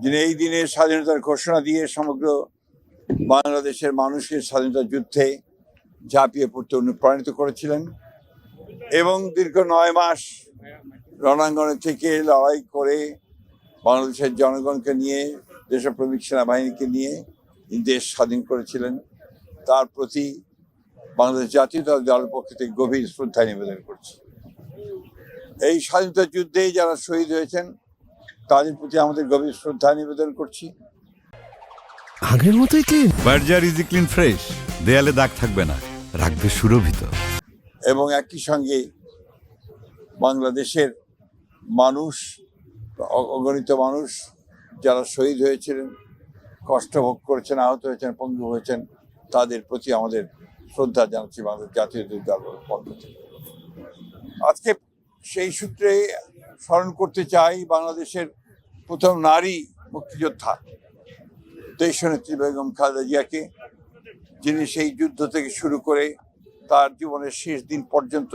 যিনি এই দিনে স্বাধীনতার ঘোষণা দিয়ে সমগ্র বাংলাদেশের মানুষকে স্বাধীনতা যুদ্ধে ঝাঁপিয়ে পড়তে অনুপ্রাণিত করেছিলেন এবং দীর্ঘ 9 মাস রণাঙ্গনে থেকে লড়াই করে বাংলাদেশের জনগণকে নিয়ে, দেশপ্রেমিক সেনাবাহিনীকে নিয়ে দেশ স্বাধীন করেছিলেন। তার প্রতি বাংলাদেশ জাতীয়তাবাদী দলের পক্ষ থেকে গভীর শ্রদ্ধা নিবেদন করছি। এই স্বাধীনতা যুদ্ধে যারা শহীদ হয়েছেন তাদের প্রতি আমাদের গভীর শ্রদ্ধা নিবেদন করছি। আগের মতোই clean. Berger easy clean fresh, দেয়ালে দাগ থাকবে না, রাখবে সুরভিত। এবং একই সঙ্গে বাংলাদেশের মানুষ, অগণিত মানুষ যারা শহীদ হয়েছিলেন, কষ্ট ভোগ করেছেন, আহত হয়েছেন, পঙ্গু হয়েছেন, তাদের প্রতি আমাদের শ্রদ্ধা জানাচ্ছি বাংলাদেশ জাতীয়তাবাদী দলের পক্ষ থেকে। আজকে সেই সূত্রে স্মরণ করতে চাই বাংলাদেশের প্রথম নারী মুক্তিযোদ্ধা দেশনেত্রী বেগম খালেদা জিয়াকে, যিনি সেই যুদ্ধ থেকে শুরু করে তার জীবনের শেষ দিন পর্যন্ত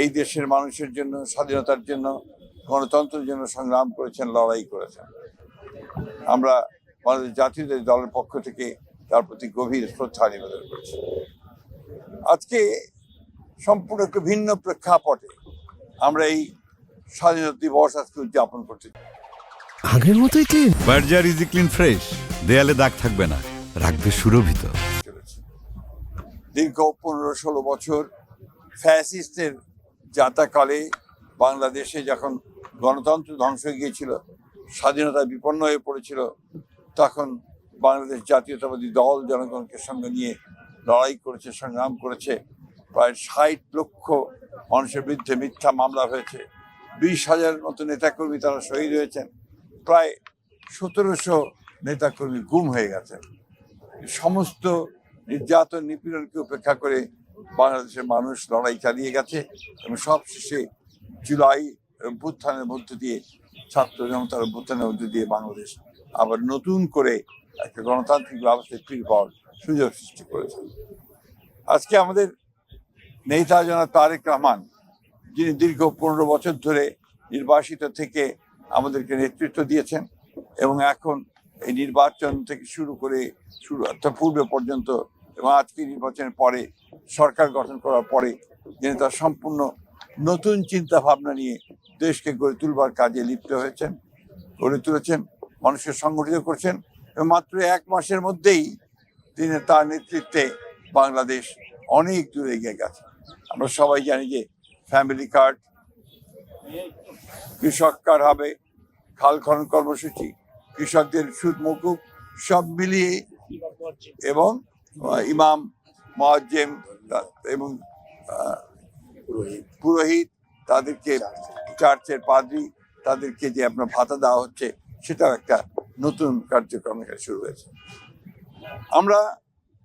এই দেশের মানুষের জন্য, স্বাধীনতার জন্য, গণতন্ত্রের জন্য সংগ্রাম করেছেন, লড়াই করেছেন। আমরা বাংলাদেশ জাতীয়তাবাদী দলের পক্ষ থেকে তার প্রতি গভীর শ্রদ্ধা নিবেদন করছি। আজকে সম্পূর্ণ একটু ভিন্ন প্রেক্ষাপটে আমরা এই স্বাধীনতা দিবস আজকে উদযাপন করছি। আগের মতোই clean. Berger easy clean fresh, দেয়ালে দাগ থাকবে না, রাখবে সুরভিত। দীর্ঘ 15-16 বছর ফ্যাসিস্টের যাতাকালে বাংলাদেশে যখন গণতন্ত্র ধ্বংস হয়ে গিয়েছিল, স্বাধীনতা বিপন্ন হয়ে পড়েছিল, তখন বাংলাদেশ জাতীয়তাবাদী দল জনগণকে সঙ্গে নিয়ে লড়াই করেছে, সংগ্রাম করেছে। প্রায় 60 লক্ষ মানুষের বিরুদ্ধে মিথ্যা মামলা হয়েছে, 20,000 মতো নেতাকর্মী তারা শহীদ হয়েছেন, প্রায় 1700 নেতাকর্মী গুম হয়ে গেছেন। সমস্ত নির্যাতন নিপীড়নকে উপেক্ষা করে বাংলাদেশের মানুষ লড়াই চালিয়ে গেছে এবং সবশেষে জুলাই অভ্যুত্থানের মধ্য দিয়ে, ছাত্র জনতার অভ্যুত্থানের মধ্য দিয়ে বাংলাদেশ আবার নতুন করে একটা গণতান্ত্রিক ব্যবস্থায় ফিরে পাওয়ার সুযোগ সৃষ্টি করেছে। আজকে আমাদের নেতা জনাব তারেক রহমান, যিনি দীর্ঘ 15 বছর ধরে নির্বাসিত থেকে আমাদেরকে নেতৃত্ব দিয়েছেন এবং এখন এই নির্বাচন থেকে শুরু করে অর্থাৎ পূর্বে পর্যন্ত এবং আজকে নির্বাচনের পরে সরকার গঠন করার পরে যিনি তার সম্পূর্ণ নতুন চিন্তা ভাবনা নিয়ে দেশকে গড়ে তুলবার কাজে লিপ্ত হয়েছেন, গড়ে তুলেছেন, মানুষকে সংগঠিত করছেন এবং মাত্র 1 মাসের মধ্যেই তিনি তার নেতৃত্বে বাংলাদেশ অনেক দূরে এগিয়ে গেছে। আমরা সবাই জানি যে ফ্যামিলি কার্ড, কৃষক কার্ড হবে, খাল খনন কর্মসূচি, কৃষকদের সুদ মকুব, সব মিলিয়ে, এবং ইমাম, মুয়াজ্জিম এবং পুরোহিত, তাদেরকে চার্চের পাদ্রী, তাদেরকে যে আপনার ভাতা দেওয়া হচ্ছে, সেটাও একটা নতুন কার্যক্রম এখানে শুরু হয়েছে। আমরা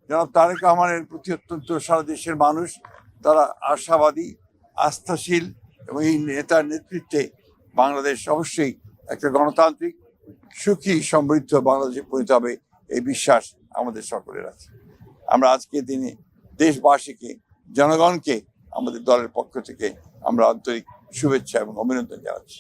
জনাব তারেক রহমানের প্রতি অত্যন্ত সারা দেশের মানুষ তারা আশাবাদী, আস্থাশীল এবং এই নেতার নেতৃত্বে বাংলাদেশ অবশ্যই একটা গণতান্ত্রিক, সুখী, সমৃদ্ধ বাংলাদেশে পরিণত হবে, এই বিশ্বাস আমাদের সকলের আছে। আমরা আজকে দিনে দেশবাসীকে, জনগণকে আমাদের দলের পক্ষ থেকে আমরা আন্তরিক শুভেচ্ছা এবং অভিনন্দন জানাচ্ছি।